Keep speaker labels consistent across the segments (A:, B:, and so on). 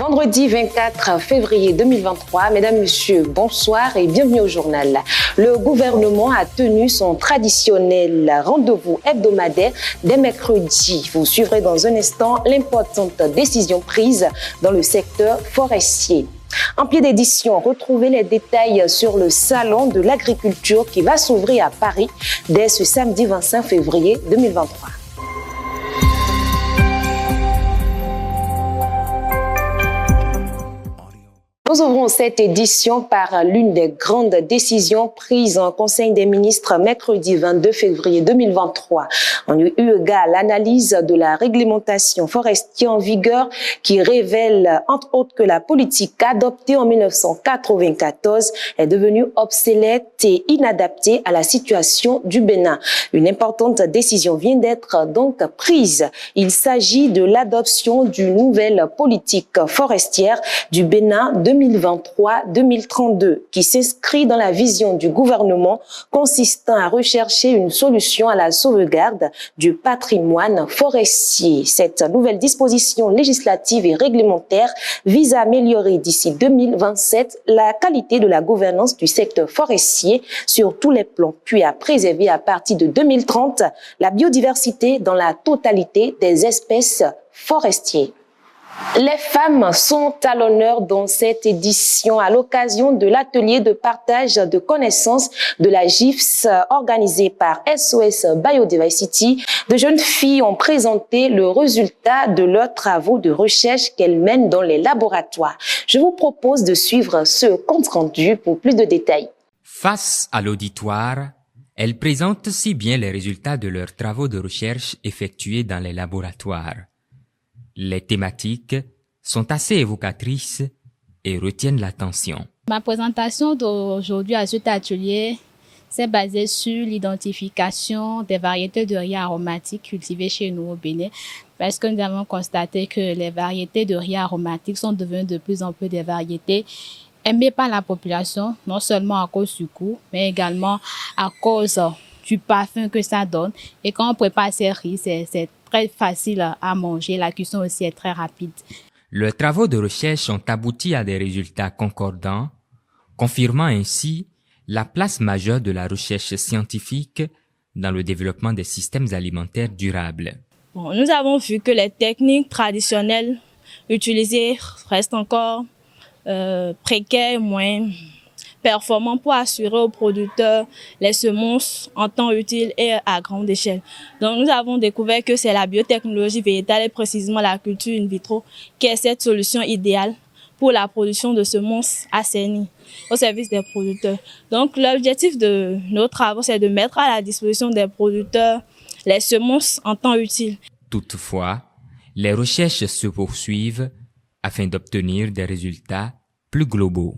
A: Vendredi 24 février 2023, mesdames, messieurs, bonsoir et bienvenue au journal. Le gouvernement a tenu son traditionnel rendez-vous hebdomadaire dès mercredi. Vous suivrez dans un instant l'importante décision prise dans le secteur forestier. En pied d'édition, retrouvez les détails sur le salon de l'agriculture qui va s'ouvrir à Paris dès ce samedi 25 février 2023. Nous ouvrons cette édition par l'une des grandes décisions prises en Conseil des ministres mercredi 22 février 2023. On a eu égard à l'analyse de la réglementation forestière en vigueur qui révèle entre autres que la politique adoptée en 1994 est devenue obsolète et inadaptée à la situation du Bénin. Une importante décision vient d'être donc prise. Il s'agit de l'adoption d'une nouvelle politique forestière du Bénin 2023-2032 qui s'inscrit dans la vision du gouvernement consistant à rechercher une solution à la sauvegarde du patrimoine forestier. Cette nouvelle disposition législative et réglementaire vise à améliorer d'ici 2027 la qualité de la gouvernance du secteur forestier sur tous les plans, puis à préserver à partir de 2030 la biodiversité dans la totalité des espèces forestières. Les femmes sont à l'honneur dans cette édition à l'occasion de l'atelier de partage de connaissances de la GIFS organisé par SOS Biodiversity. De jeunes filles ont présenté le résultat de leurs travaux de recherche qu'elles mènent dans les laboratoires. Je vous propose de suivre ce compte-rendu pour plus de détails.
B: Face à l'auditoire, elles présentent si bien les résultats de leurs travaux de recherche effectués dans les laboratoires. Les thématiques sont assez évocatrices et retiennent l'attention.
C: Ma présentation d'aujourd'hui à cet atelier s'est basée sur l'identification des variétés de riz aromatiques cultivées chez nous au Bénin, parce que nous avons constaté que les variétés de riz aromatiques sont devenues de plus en plus des variétés aimées par la population, non seulement à cause du goût, mais également à cause du parfum que ça donne. Et quand on prépare ces riz, c'est très facile à manger. La cuisson aussi est très rapide.
B: Leurs travaux de recherche ont abouti à des résultats concordants, confirmant ainsi la place majeure de la recherche scientifique dans le développement des systèmes alimentaires durables.
C: Nous avons vu que les techniques traditionnelles utilisées restent encore précaires, moins performants pour assurer aux producteurs les semences en temps utile et à grande échelle. Donc nous avons découvert que c'est la biotechnologie végétale et précisément la culture in vitro qui est cette solution idéale pour la production de semences assainies au service des producteurs. Donc l'objectif de nos travaux, c'est de mettre à la disposition des producteurs les semences en temps utile.
B: Toutefois, les recherches se poursuivent afin d'obtenir des résultats plus globaux.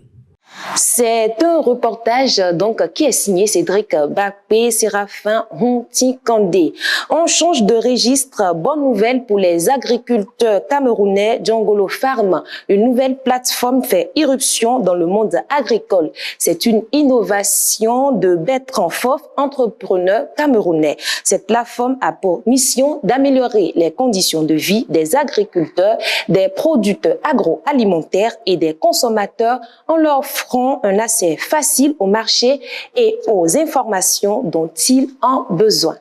A: C'est un reportage qui est signé Cédric Bakpé, Séraphin Honti-Kandé. On change de registre. Bonne nouvelle pour les agriculteurs camerounais. Djangolo Farm, une nouvelle plateforme fait irruption dans le monde agricole. C'est une innovation de Bertrand Fof, entrepreneur camerounais. Cette plateforme a pour mission d'améliorer les conditions de vie des agriculteurs, des producteurs agroalimentaires et des consommateurs en leur offrant un accès facile au marché et aux informations dont ils ont besoin.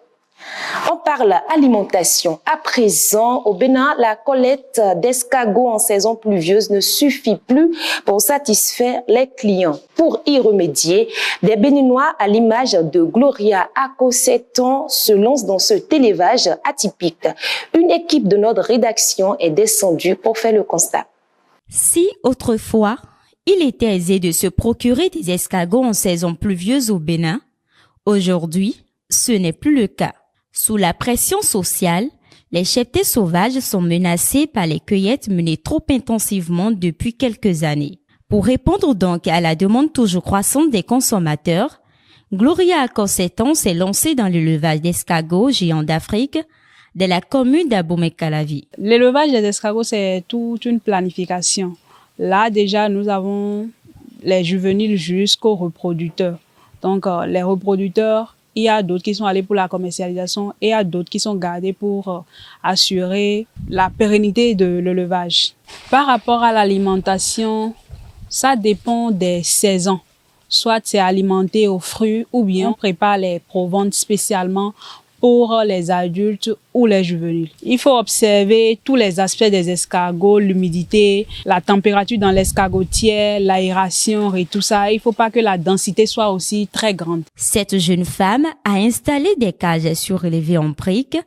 A: On parle alimentation. À présent, au Bénin, la collecte d'escargots en saison pluvieuse ne suffit plus pour satisfaire les clients. Pour y remédier, des Béninois à l'image de Gloria Akoseton se lancent dans cet élevage atypique. Une équipe de notre rédaction est descendue pour faire le constat.
D: Si autrefois, il était aisé de se procurer des escargots en saison pluvieuse au Bénin, aujourd'hui, ce n'est plus le cas. Sous la pression sociale, les cheptels sauvages sont menacés par les cueillettes menées trop intensivement depuis quelques années. Pour répondre donc à la demande toujours croissante des consommateurs, Gloria Akoseton s'est lancée dans l'élevage d'escargots géants d'Afrique de la commune d'Abomey-Calavi.
E: L'élevage des escargots, c'est toute une planification. Là, déjà, nous avons les juvéniles jusqu'aux reproducteurs. Donc, les reproducteurs, il y a d'autres qui sont allés pour la commercialisation et il y a d'autres qui sont gardés pour assurer la pérennité de l'élevage. Par rapport à l'alimentation, ça dépend des saisons. Soit c'est alimenté aux fruits ou bien on prépare les proventes spécialement pour les adultes ou les juvéniles. Il faut observer tous les aspects des escargots, l'humidité, la température dans l'escargotière, l'aération et tout ça. Il ne faut pas que la densité soit aussi très grande.
D: Cette jeune femme a installé des cages surélevées en briques,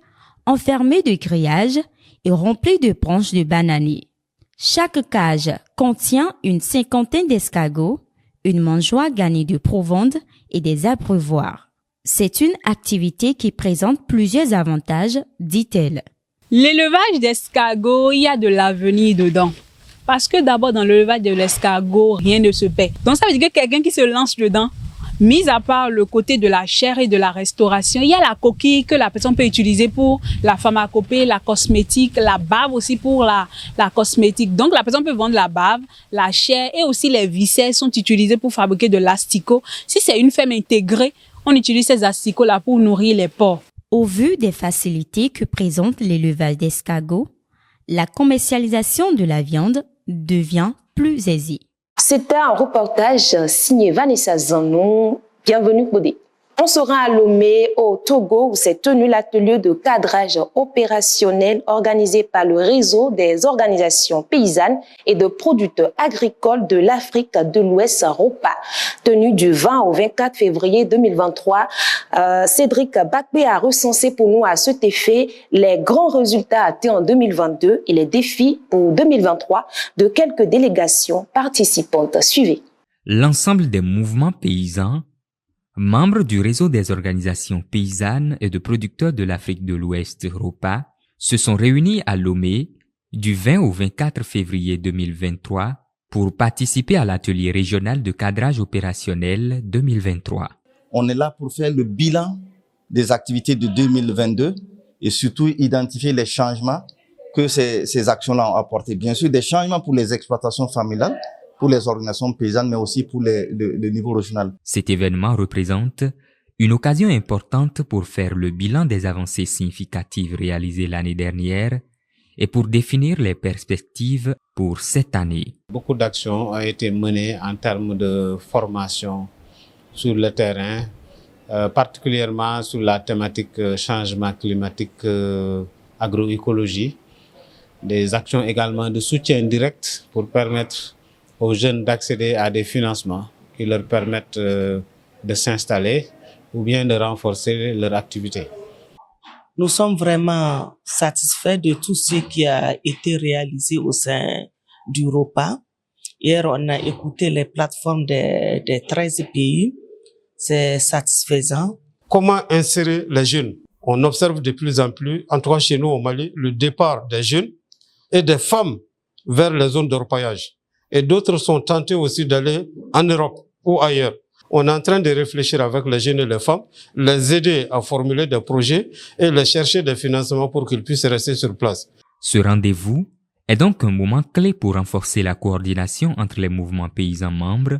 D: enfermées de grillages et remplies de branches de bananiers. Chaque cage contient une cinquantaine d'escargots, une mangeoire garnie de provende et des abreuvoirs. C'est une activité qui présente plusieurs avantages, dit-elle.
E: L'élevage d'escargots, il y a de l'avenir dedans. Parce que d'abord, dans l'élevage de l'escargot, rien ne se paie. Donc ça veut dire que quelqu'un qui se lance dedans, mis à part le côté de la chair et de la restauration, il y a la coquille que la personne peut utiliser pour la pharmacopée, la cosmétique, la bave aussi pour la cosmétique. Donc la personne peut vendre la bave, la chair et aussi les viscères sont utilisés pour fabriquer de l'asticot. Si c'est une ferme intégrée, on utilise ces asticots-là pour nourrir les porcs.
D: Au vu des facilités que présente l'élevage d'escargots, la commercialisation de la viande devient plus aisée.
A: C'était un reportage signé Vanessa Zanon. Bienvenue Bodé. On sera à Lomé, au Togo, où s'est tenu l'atelier de cadrage opérationnel organisé par le réseau des organisations paysannes et de producteurs agricoles de l'Afrique de l'Ouest, ROPA. Tenu du 20 au 24 février 2023, Cédric Bakpé a recensé pour nous à cet effet les grands résultats atteints en 2022 et les défis pour 2023 de quelques délégations participantes. Suivez.
B: L'ensemble des mouvements paysans membres du réseau des organisations paysannes et de producteurs de l'Afrique de l'Ouest, ROPA, se sont réunis à Lomé du 20 au 24 février 2023 pour participer à l'atelier régional de cadrage opérationnel 2023.
F: On est là pour faire le bilan des activités de 2022 et surtout identifier les changements que ces actions-là ont apportés. Bien sûr, des changements pour les exploitations familiales, pour les organisations paysannes, mais aussi pour le niveau régional.
B: Cet événement représente une occasion importante pour faire le bilan des avancées significatives réalisées l'année dernière et pour définir les perspectives pour cette année.
G: Beaucoup d'actions ont été menées en termes de formation sur le terrain, particulièrement sur la thématique changement climatique, agroécologie. Des actions également de soutien direct pour permettre aux jeunes d'accéder à des financements qui leur permettent de s'installer ou bien de renforcer leur activité.
H: Nous sommes vraiment satisfaits de tout ce qui a été réalisé au sein du ROPA. Hier, on a écouté les plateformes des 13 pays. C'est satisfaisant.
G: Comment insérer les jeunes? On observe de plus en plus, en tout cas chez nous au Mali, le départ des jeunes et des femmes vers les zones de repaillage. Et d'autres sont tentés aussi d'aller en Europe ou ailleurs. On est en train de réfléchir avec les jeunes et les femmes, les aider à formuler des projets et les chercher des financements pour qu'ils puissent rester sur place.
B: Ce rendez-vous est donc un moment clé pour renforcer la coordination entre les mouvements paysans membres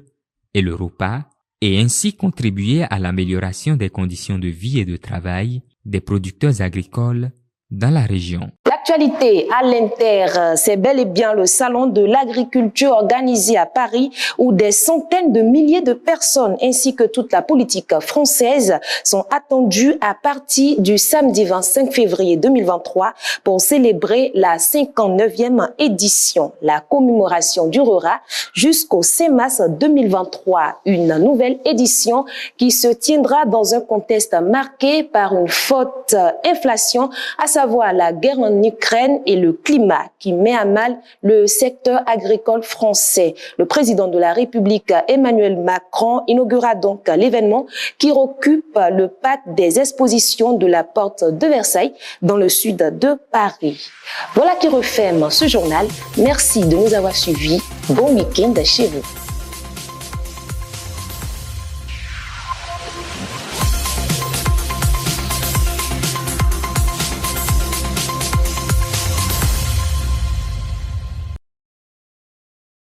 B: et le ROPA et ainsi contribuer à l'amélioration des conditions de vie et de travail des producteurs agricoles dans la région.
A: L'actualité à l'Inter, c'est bel et bien le salon de l'agriculture organisé à Paris où des centaines de milliers de personnes ainsi que toute la politique française sont attendues à partir du samedi 25 février 2023 pour célébrer la 59e édition. La commémoration durera jusqu'au 6 mars 2023, une nouvelle édition qui se tiendra dans un contexte marqué par une forte inflation, à savoir la guerre en Ukraine et le climat qui met à mal le secteur agricole français. Le président de la République, Emmanuel Macron, inaugura donc l'événement qui occupe le parc des expositions de la Porte de Versailles dans le sud de Paris. Voilà qui referme ce journal. Merci de nous avoir suivis. Bon week-end chez vous.